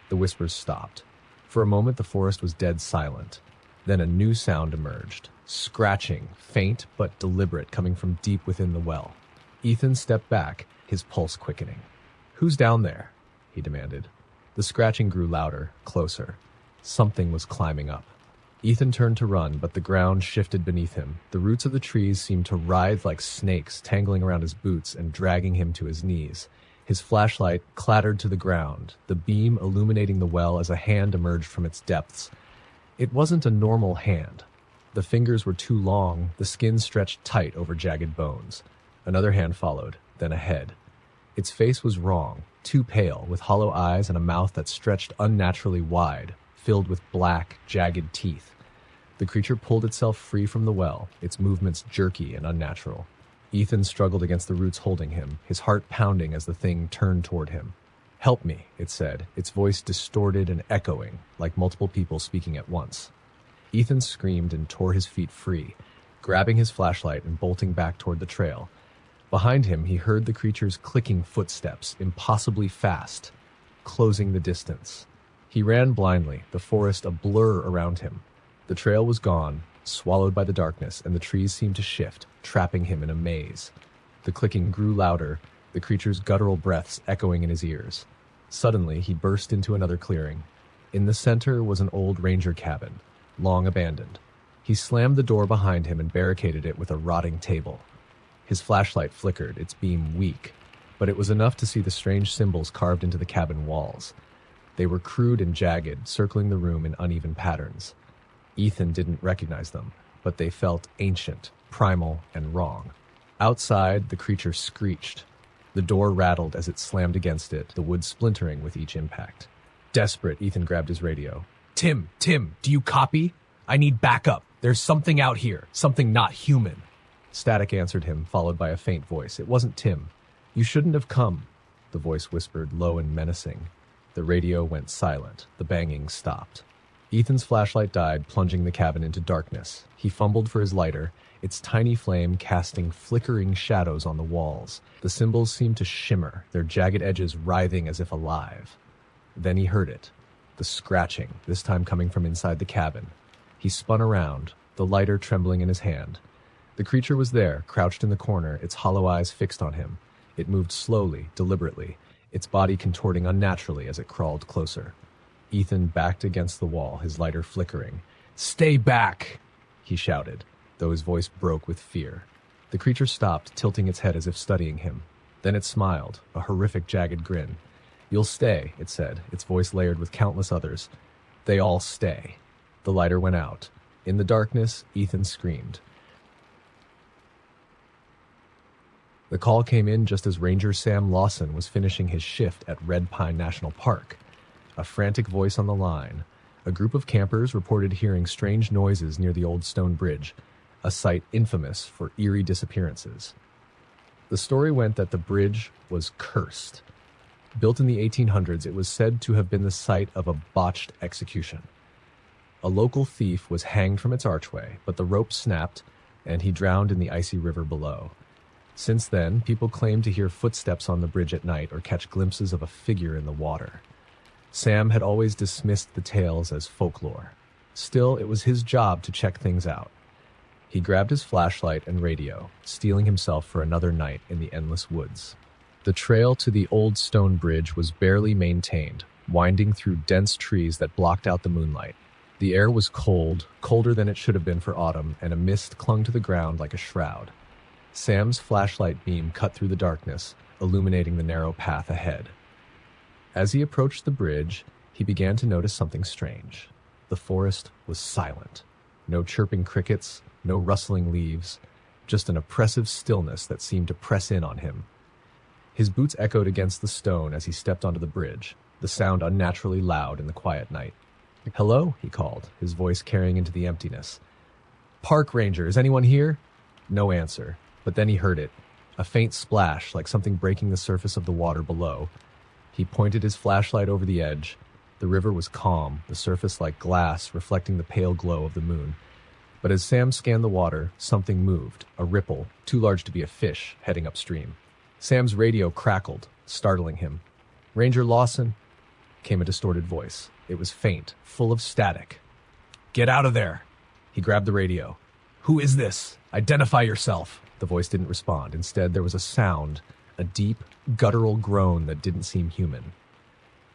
The whispers stopped. For a moment, the forest was dead silent. Then a new sound emerged, scratching, faint but deliberate, coming from deep within the well. Ethan stepped back, his pulse quickening. "Who's down there?" he demanded. The scratching grew louder, closer. Something was climbing up. Ethan turned to run, but the ground shifted beneath him. The roots of the trees seemed to writhe like snakes, tangling around his boots and dragging him to his knees. His flashlight clattered to the ground, the beam illuminating the well as a hand emerged from its depths. It wasn't a normal hand. The fingers were too long, the skin stretched tight over jagged bones. Another hand followed, then a head. Its face was wrong, too pale, with hollow eyes and a mouth that stretched unnaturally wide, filled with black, jagged teeth. The creature pulled itself free from the well, its movements jerky and unnatural. Ethan struggled against the roots holding him, his heart pounding as the thing turned toward him. "Help me," it said, its voice distorted and echoing, like multiple people speaking at once. Ethan screamed and tore his feet free, grabbing his flashlight and bolting back toward the trail. Behind him, he heard the creature's clicking footsteps, impossibly fast, closing the distance. He ran blindly, the forest a blur around him. The trail was gone, swallowed by the darkness, and the trees seemed to shift, trapping him in a maze. The clicking grew louder, the creature's guttural breaths echoing in his ears. Suddenly, he burst into another clearing. In the center was an old ranger cabin, long abandoned. He slammed the door behind him and barricaded it with a rotting table. His flashlight flickered, its beam weak, but it was enough to see the strange symbols carved into the cabin walls. They were crude and jagged, circling the room in uneven patterns. Ethan didn't recognize them, but they felt ancient, primal, and wrong. Outside, the creature screeched. The door rattled as it slammed against it, the wood splintering with each impact. Desperate, Ethan grabbed his radio. Tim, do you copy? I need backup. There's something out here, something not human. Static answered him, followed by a faint voice. It wasn't Tim. You shouldn't have come, the voice whispered, low and menacing. The radio went silent. The banging stopped. Ethan's flashlight died, plunging the cabin into darkness. He fumbled for his lighter, its tiny flame casting flickering shadows on the walls. The symbols seemed to shimmer, their jagged edges writhing as if alive. Then he heard it, the scratching, this time coming from inside the cabin. He spun around, the lighter trembling in his hand. The creature was there, crouched in the corner, its hollow eyes fixed on him. It moved slowly, deliberately, its body contorting unnaturally as it crawled closer. Ethan backed against the wall, his lighter flickering. "Stay back!" he shouted, though his voice broke with fear. The creature stopped, tilting its head as if studying him. Then it smiled, a horrific, jagged grin. "You'll stay," it said, its voice layered with countless others. "They all stay." The lighter went out. In the darkness, Ethan screamed. The call came in just as Ranger Sam Lawson was finishing his shift at Red Pine National Park. A frantic voice on the line. A group of campers reported hearing strange noises near the old stone bridge, a site infamous for eerie disappearances. The story went that the bridge was cursed. Built in the 1800s, it was said to have been the site of a botched execution. A local thief was hanged from its archway, but the rope snapped, and he drowned in the icy river below. Since then, people claim to hear footsteps on the bridge at night or catch glimpses of a figure in the water. Sam had always dismissed the tales as folklore. Still, it was his job to check things out. He grabbed his flashlight and radio, steeling himself for another night in the endless woods. The trail to the old stone bridge was barely maintained, winding through dense trees that blocked out the moonlight. The air was cold, colder than it should have been for autumn, and a mist clung to the ground like a shroud. Sam's flashlight beam cut through the darkness, illuminating the narrow path ahead. As he approached the bridge, he began to notice something strange. The forest was silent. No chirping crickets, no rustling leaves, just an oppressive stillness that seemed to press in on him. His boots echoed against the stone as he stepped onto the bridge, the sound unnaturally loud in the quiet night. "Hello?" he called, his voice carrying into the emptiness. "Park ranger, is anyone here?" No answer, but then he heard it, a faint splash like something breaking the surface of the water below. He pointed his flashlight over the edge. The river was calm, the surface like glass reflecting the pale glow of the moon. But as Sam scanned the water, something moved, a ripple, too large to be a fish, heading upstream. Sam's radio crackled, startling him. "Ranger Lawson," came a distorted voice. It was faint, full of static. "Get out of there!" He grabbed the radio. "Who is this? Identify yourself!" The voice didn't respond. Instead, there was a sound, a deep, guttural groan that didn't seem human.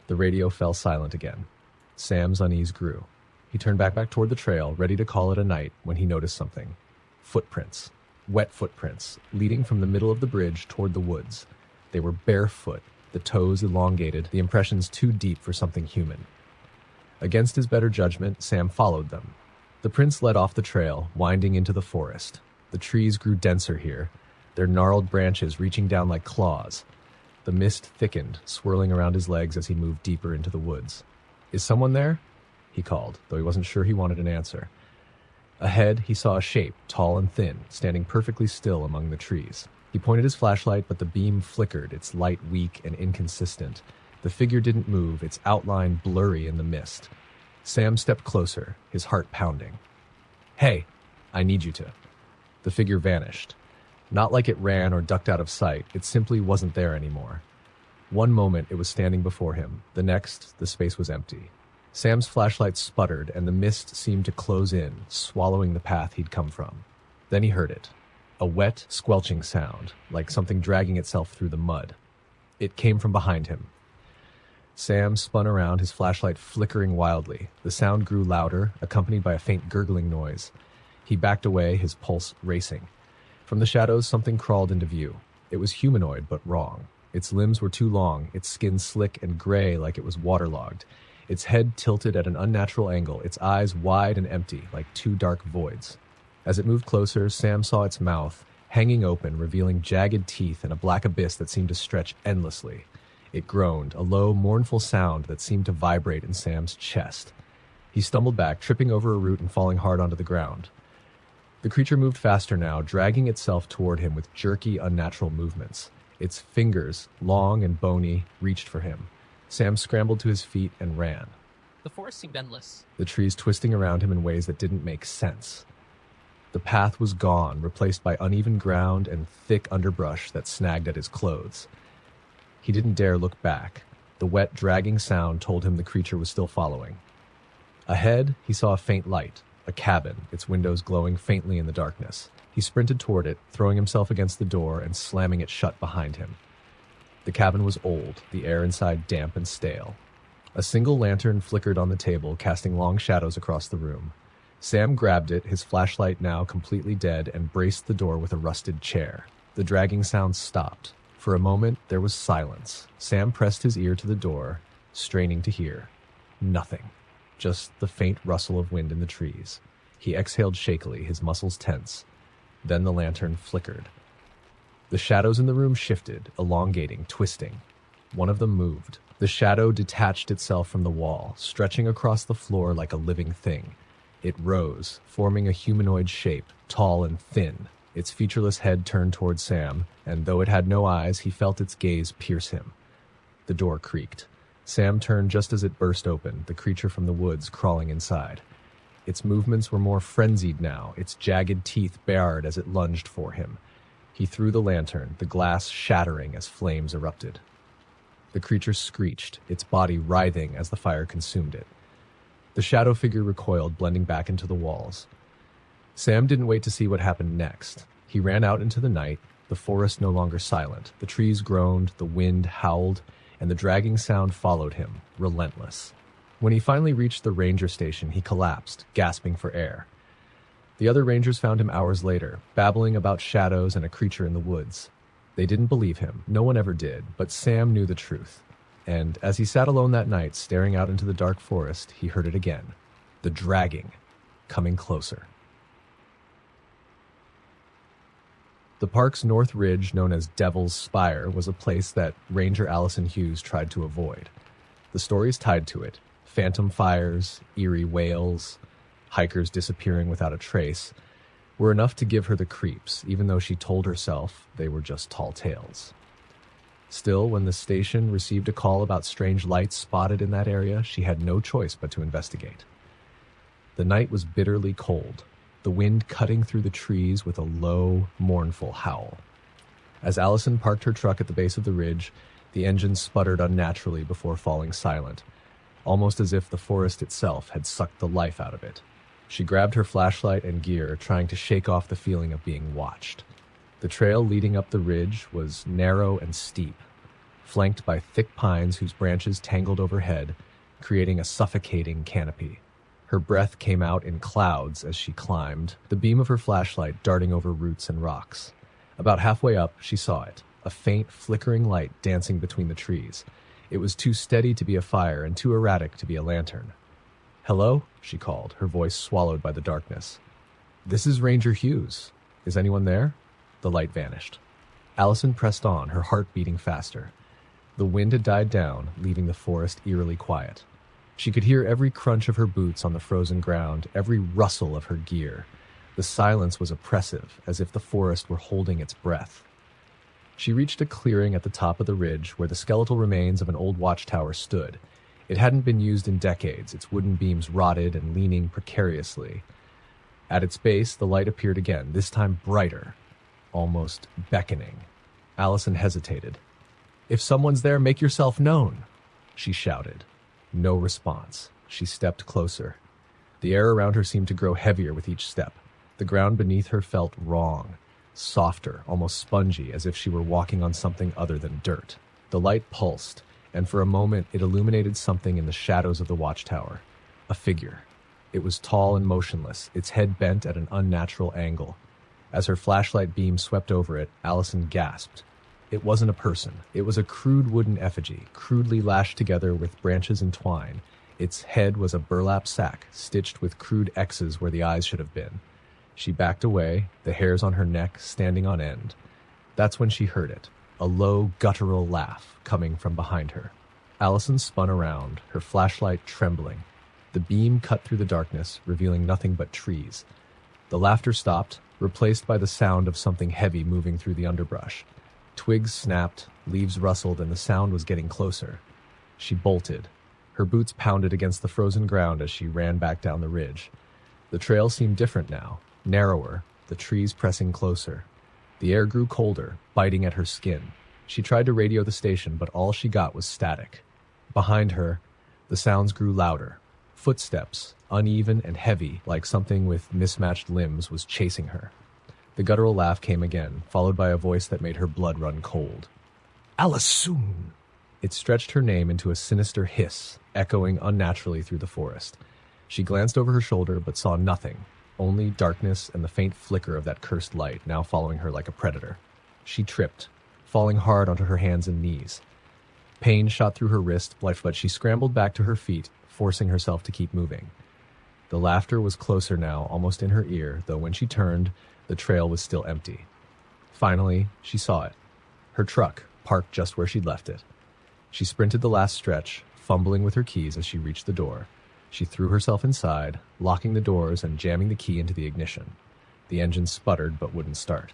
The radio fell silent again. Sam's unease grew. He turned back toward the trail, ready to call it a night, when he noticed something. Footprints. Wet footprints, leading from the middle of the bridge toward the woods. They were barefoot, the toes elongated, the impressions too deep for something human. Against his better judgment, Sam followed them. The prints led off the trail, winding into the forest. The trees grew denser here, their gnarled branches reaching down like claws. The mist thickened, swirling around his legs as he moved deeper into the woods. "Is someone there?" he called, though he wasn't sure he wanted an answer. Ahead, he saw a shape, tall and thin, standing perfectly still among the trees. He pointed his flashlight, but the beam flickered, its light weak and inconsistent. The figure didn't move, its outline blurry in the mist. Sam stepped closer, his heart pounding. "Hey, I need you to." The figure vanished. Not like it ran or ducked out of sight, it simply wasn't there anymore. One moment it was standing before him, the next the space was empty. Sam's flashlight sputtered and the mist seemed to close in, swallowing the path he'd come from. Then he heard it, a wet, squelching sound, like something dragging itself through the mud. It came from behind him. Sam spun around, his flashlight flickering wildly. The sound grew louder, accompanied by a faint gurgling noise. He backed away, his pulse racing. From the shadows, something crawled into view. It was humanoid, but wrong. Its limbs were too long, its skin slick and gray like it was waterlogged. Its head tilted at an unnatural angle, its eyes wide and empty, like two dark voids. As it moved closer, Sam saw its mouth, hanging open, revealing jagged teeth and a black abyss that seemed to stretch endlessly. It groaned, a low, mournful sound that seemed to vibrate in Sam's chest. He stumbled back, tripping over a root and falling hard onto the ground. The creature moved faster now, dragging itself toward him with jerky, unnatural movements. Its fingers, long and bony, reached for him. Sam scrambled to his feet and ran. The forest seemed endless. The trees twisting around him in ways that didn't make sense. The path was gone, replaced by uneven ground and thick underbrush that snagged at his clothes. He didn't dare look back. The wet, dragging sound told him the creature was still following. Ahead, he saw a faint light, a cabin, its windows glowing faintly in the darkness. He sprinted toward it, throwing himself against the door and slamming it shut behind him. The cabin was old, the air inside damp and stale. A single lantern flickered on the table, casting long shadows across the room. Sam grabbed it, his flashlight now completely dead, and braced the door with a rusted chair. The dragging sound stopped. For a moment, there was silence. Sam pressed his ear to the door, straining to hear. Nothing. Just the faint rustle of wind in the trees. He exhaled shakily, his muscles tense. Then the lantern flickered. The shadows in the room shifted, elongating, twisting. One of them moved. The shadow detached itself from the wall, stretching across the floor like a living thing. It rose, forming a humanoid shape, tall and thin. Its featureless head turned toward Sam, and though it had no eyes, he felt its gaze pierce him. The door creaked. Sam turned just as it burst open, the creature from the woods crawling inside. Its movements were more frenzied now, its jagged teeth bared as it lunged for him. He threw the lantern, the glass shattering as flames erupted. The creature screeched, its body writhing as the fire consumed it. The shadow figure recoiled, blending back into the walls. Sam didn't wait to see what happened next. He ran out into the night, the forest no longer silent. The trees groaned, the wind howled, and the dragging sound followed him, relentless. When he finally reached the ranger station, he collapsed, gasping for air. The other rangers found him hours later, babbling about shadows and a creature in the woods. They didn't believe him, no one ever did, but Sam knew the truth. And as he sat alone that night, staring out into the dark forest, he heard it again. The dragging, coming closer. The park's north ridge, known as Devil's Spire, was a place that Ranger Allison Hughes tried to avoid. The stories tied to it, phantom fires, eerie wails, hikers disappearing without a trace, were enough to give her the creeps, even though she told herself they were just tall tales. Still, when the station received a call about strange lights spotted in that area, she had no choice but to investigate. The night was bitterly cold, the wind cutting through the trees with a low, mournful howl. As Allison parked her truck at the base of the ridge, the engine sputtered unnaturally before falling silent, almost as if the forest itself had sucked the life out of it. She grabbed her flashlight and gear, trying to shake off the feeling of being watched. The trail leading up the ridge was narrow and steep, flanked by thick pines whose branches tangled overhead, creating a suffocating canopy. Her breath came out in clouds as she climbed, the beam of her flashlight darting over roots and rocks. About halfway up, she saw it, a faint, flickering light dancing between the trees. It was too steady to be a fire and too erratic to be a lantern. "Hello?" she called, her voice swallowed by the darkness. "This is Ranger Hughes. Is anyone there?" The light vanished. Allison pressed on, her heart beating faster. The wind had died down, leaving the forest eerily quiet. She could hear every crunch of her boots on the frozen ground, every rustle of her gear. The silence was oppressive, as if the forest were holding its breath. She reached a clearing at the top of the ridge where the skeletal remains of an old watchtower stood. It hadn't been used in decades, its wooden beams rotted and leaning precariously. At its base, the light appeared again, this time brighter, almost beckoning. Allison hesitated. "If someone's there, make yourself known," she shouted. No response. She stepped closer. The air around her seemed to grow heavier with each step. The ground beneath her felt wrong, softer, almost spongy, as if she were walking on something other than dirt. The light pulsed, and for a moment it illuminated something in the shadows of the watchtower. A figure. It was tall and motionless, its head bent at an unnatural angle. As her flashlight beam swept over it, Allison gasped. It wasn't a person. It was a crude wooden effigy, crudely lashed together with branches and twine. Its head was a burlap sack, stitched with crude X's where the eyes should have been. She backed away, the hairs on her neck standing on end. That's when she heard it, a low, guttural laugh coming from behind her. Allison spun around, her flashlight trembling. The beam cut through the darkness, revealing nothing but trees. The laughter stopped, replaced by the sound of something heavy moving through the underbrush. Twigs snapped, leaves rustled, and the sound was getting closer. She bolted. Her boots pounded against the frozen ground as she ran back down the ridge. The trail seemed different now, narrower, the trees pressing closer. The air grew colder, biting at her skin. She tried to radio the station, but all she got was static. Behind her, the sounds grew louder. Footsteps, uneven and heavy, like something with mismatched limbs, was chasing her. The guttural laugh came again, followed by a voice that made her blood run cold. Allison! It stretched her name into a sinister hiss, echoing unnaturally through the forest. She glanced over her shoulder, but saw nothing, only darkness and the faint flicker of that cursed light now following her like a predator. She tripped, falling hard onto her hands and knees. Pain shot through her wrist, but she scrambled back to her feet, forcing herself to keep moving. The laughter was closer now, almost in her ear, though when she turned, the trail was still empty. Finally, she saw it. Her truck, parked just where she'd left it. She sprinted the last stretch, fumbling with her keys as she reached the door. She threw herself inside, locking the doors and jamming the key into the ignition. The engine sputtered but wouldn't start.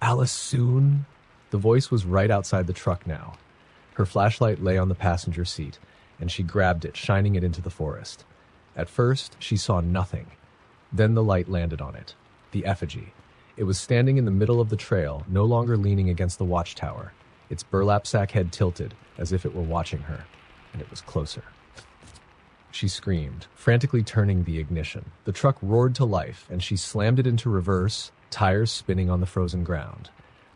Allison? The voice was right outside the truck now. Her flashlight lay on the passenger seat, and she grabbed it, shining it into the forest. At first, she saw nothing. Then the light landed on it. The effigy. It was standing in the middle of the trail, no longer leaning against the watchtower. Its burlap sack head tilted, as if it were watching her, and it was closer. She screamed, frantically turning the ignition. The truck roared to life, and she slammed it into reverse, tires spinning on the frozen ground.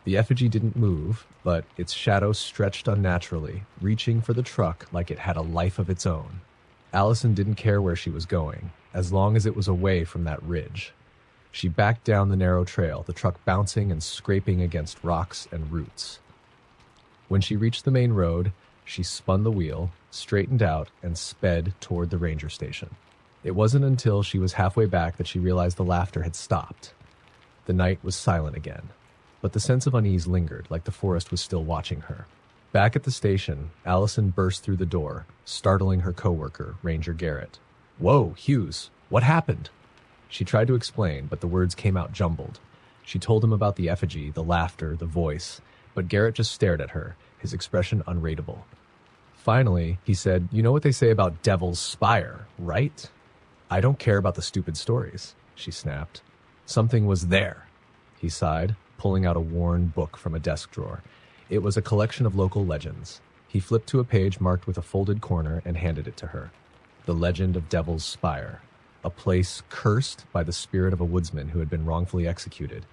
The effigy didn't move, but its shadow stretched unnaturally, reaching for the truck like it had a life of its own. Allison didn't care where she was going, as long as it was away from that ridge. She backed down the narrow trail, the truck bouncing and scraping against rocks and roots. When she reached the main road, she spun the wheel, straightened out, and sped toward the ranger station. It wasn't until she was halfway back that she realized the laughter had stopped. The night was silent again, but the sense of unease lingered, like the forest was still watching her. Back at the station, Allison burst through the door, startling her coworker, Ranger Garrett. "Whoa, Hughes, what happened?" She tried to explain, but the words came out jumbled. She told him about the effigy, the laughter, the voice, but Garrett just stared at her, his expression unreadable. Finally, he said, "You know what they say about Devil's Spire, right?" "I don't care about the stupid stories," she snapped. "Something was there," he sighed, pulling out a worn book from a desk drawer. It was a collection of local legends. He flipped to a page marked with a folded corner and handed it to her. The legend of Devil's Spire, a place cursed by the spirit of a woodsman who had been wrongfully executed.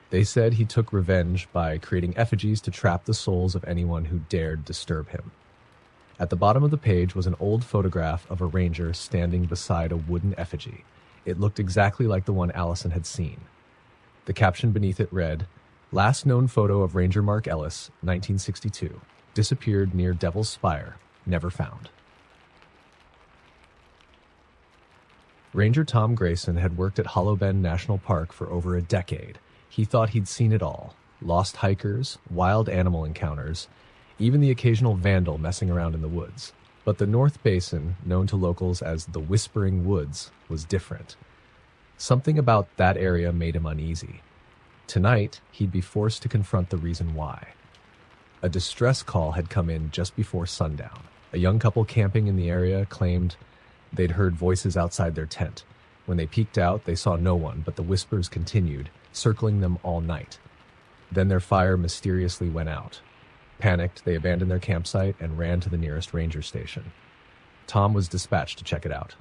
They said he took revenge by creating effigies to trap the souls of anyone who dared disturb him. At the bottom of the page was an old photograph of a ranger standing beside a wooden effigy. It looked exactly like the one Allison had seen. The caption beneath it read, "Last known photo of Ranger Mark Ellis, 1962. Disappeared near Devil's Spire. Never found." Ranger Tom Grayson had worked at Hollow Bend National Park for over a decade. He thought he'd seen it all. Lost hikers, wild animal encounters, even the occasional vandal messing around in the woods. But the North Basin, known to locals as the Whispering Woods, was different. Something about that area made him uneasy. Tonight, he'd be forced to confront the reason why. A distress call had come in just before sundown. A young couple camping in the area claimed they'd heard voices outside their tent. When they peeked out, they saw no one, but the whispers continued, circling them all night. Then their fire mysteriously went out. Panicked, they abandoned their campsite and ran to the nearest ranger station. Tom was dispatched to check it out.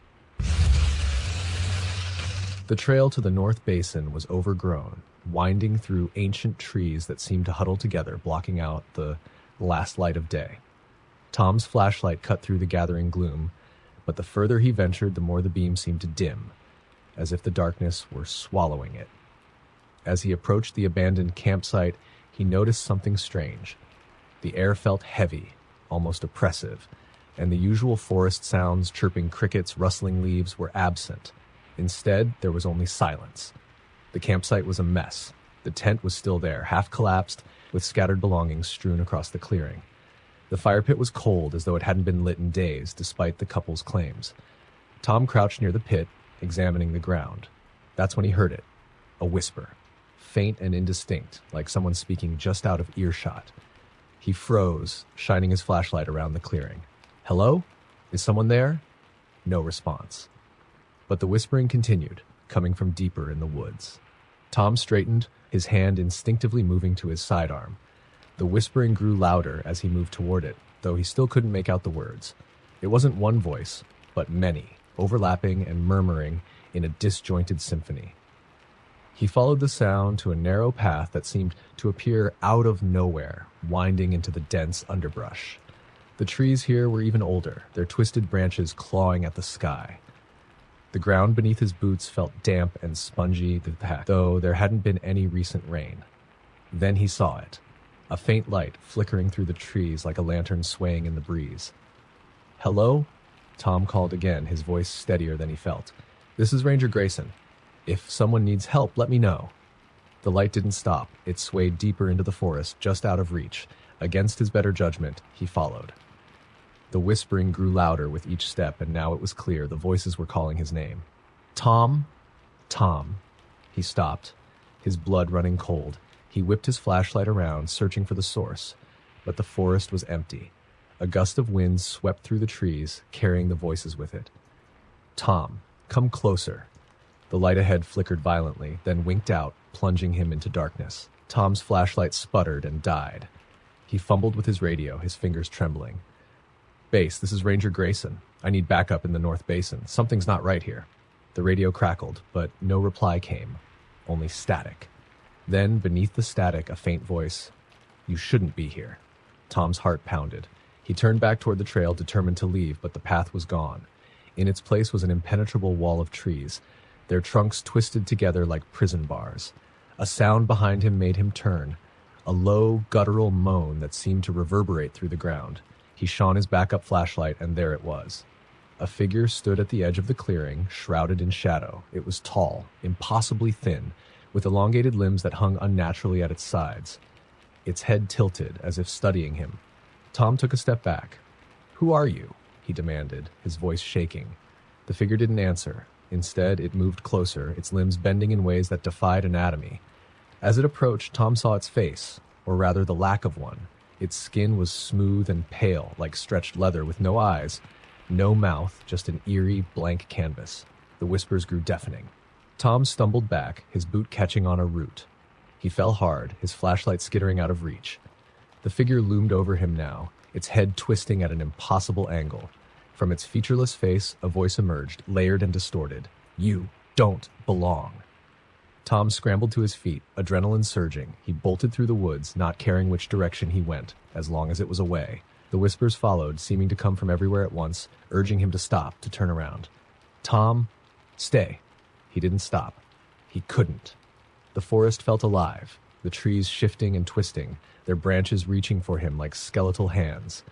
The trail to the North Basin was overgrown, winding through ancient trees that seemed to huddle together, blocking out the last light of day. Tom's flashlight cut through the gathering gloom, but the further he ventured, the more the beam seemed to dim, as if the darkness were swallowing it. As he approached the abandoned campsite, he noticed something strange. The air felt heavy, almost oppressive, and the usual forest sounds, chirping crickets, rustling leaves, were absent. Instead, there was only silence. The campsite was a mess. The tent was still there, half collapsed, with scattered belongings strewn across the clearing. The fire pit was cold, as though it hadn't been lit in days, despite the couple's claims. Tom crouched near the pit, examining the ground. That's when he heard it. A whisper. Faint and indistinct, like someone speaking just out of earshot. He froze, shining his flashlight around the clearing. Hello? Is someone there? No response. But the whispering continued, coming from deeper in the woods. Tom straightened, his hand instinctively moving to his sidearm. The whispering grew louder as he moved toward it, though he still couldn't make out the words. It wasn't one voice, but many, overlapping and murmuring in a disjointed symphony. He followed the sound to a narrow path that seemed to appear out of nowhere, winding into the dense underbrush. The trees here were even older, their twisted branches clawing at the sky. The ground beneath his boots felt damp and spongy, though there hadn't been any recent rain. Then he saw it, a faint light flickering through the trees like a lantern swaying in the breeze. Hello? Tom called again, his voice steadier than he felt. This is Ranger Grayson. If someone needs help, let me know. The light didn't stop. It swayed deeper into the forest, just out of reach. Against his better judgment, he followed. The whispering grew louder with each step, and now it was clear the voices were calling his name. Tom? Tom. He stopped, his blood running cold. He whipped his flashlight around, searching for the source. But the forest was empty. A gust of wind swept through the trees, carrying the voices with it. Tom, come closer. The light ahead flickered violently, then winked out, plunging him into darkness. Tom's flashlight sputtered and died. He fumbled with his radio, his fingers trembling. Base, this is Ranger Grayson. I need backup in the North Basin. Something's not right here. The radio crackled, but no reply came. Only static. Then, beneath the static, a faint voice. You shouldn't be here. Tom's heart pounded. He turned back toward the trail, determined to leave, but the path was gone. In its place was an impenetrable wall of trees, their trunks twisted together like prison bars. A sound behind him made him turn, a low, guttural moan that seemed to reverberate through the ground. He shone his backup flashlight, and there it was. A figure stood at the edge of the clearing, shrouded in shadow. It was tall, impossibly thin, with elongated limbs that hung unnaturally at its sides. Its head tilted, as if studying him. Tom took a step back. Who are you? He demanded, his voice shaking. The figure didn't answer. Instead, it moved closer, its limbs bending in ways that defied anatomy. As it approached, Tom saw its face, or rather the lack of one. Its skin was smooth and pale, like stretched leather, with no eyes, no mouth, just an eerie, blank canvas. The whispers grew deafening. Tom stumbled back, his boot catching on a root. He fell hard, his flashlight skittering out of reach. The figure loomed over him now, its head twisting at an impossible angle. From its featureless face, a voice emerged, layered and distorted. You don't belong. Tom scrambled to his feet, adrenaline surging. He bolted through the woods, not caring which direction he went, as long as it was away. The whispers followed, seeming to come from everywhere at once, urging him to stop, to turn around. Tom, stay. He didn't stop. He couldn't. The forest felt alive, the trees shifting and twisting, their branches reaching for him like skeletal hands.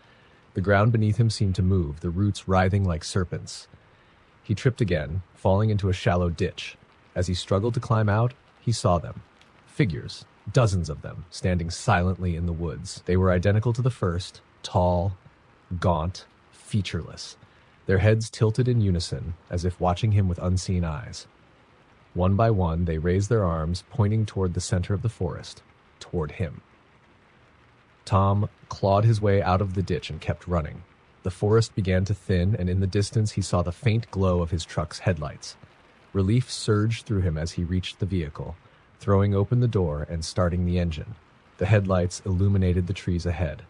The ground beneath him seemed to move, the roots writhing like serpents. He tripped again, falling into a shallow ditch. As he struggled to climb out, he saw them. Figures, dozens of them, standing silently in the woods. They were identical to the first, tall, gaunt, featureless. Their heads tilted in unison, as if watching him with unseen eyes. One by one, they raised their arms, pointing toward the center of the forest, toward him. Tom clawed his way out of the ditch and kept running. The forest began to thin, and in the distance he saw the faint glow of his truck's headlights. Relief surged through him as he reached the vehicle, throwing open the door and starting the engine. The headlights illuminated the trees ahead.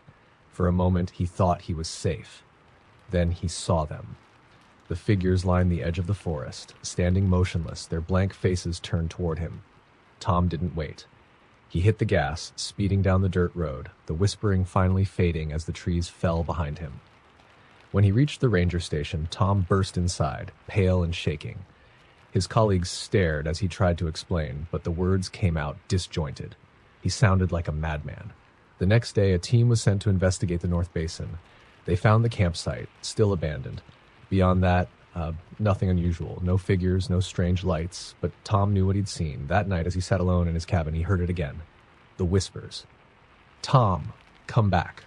For a moment, he thought he was safe. Then he saw them. The figures lined the edge of the forest, standing motionless, their blank faces turned toward him. Tom didn't wait. He hit the gas, speeding down the dirt road, the whispering finally fading as the trees fell behind him. When he reached the ranger station, Tom burst inside, pale and shaking. His colleagues stared as he tried to explain, but the words came out disjointed. He sounded like a madman. The next day, a team was sent to investigate the North Basin. They found the campsite, still abandoned. Beyond that, nothing unusual. No figures, no strange lights, but Tom knew what he'd seen. That night, as he sat alone in his cabin, he heard it again. The whispers. Tom, come back.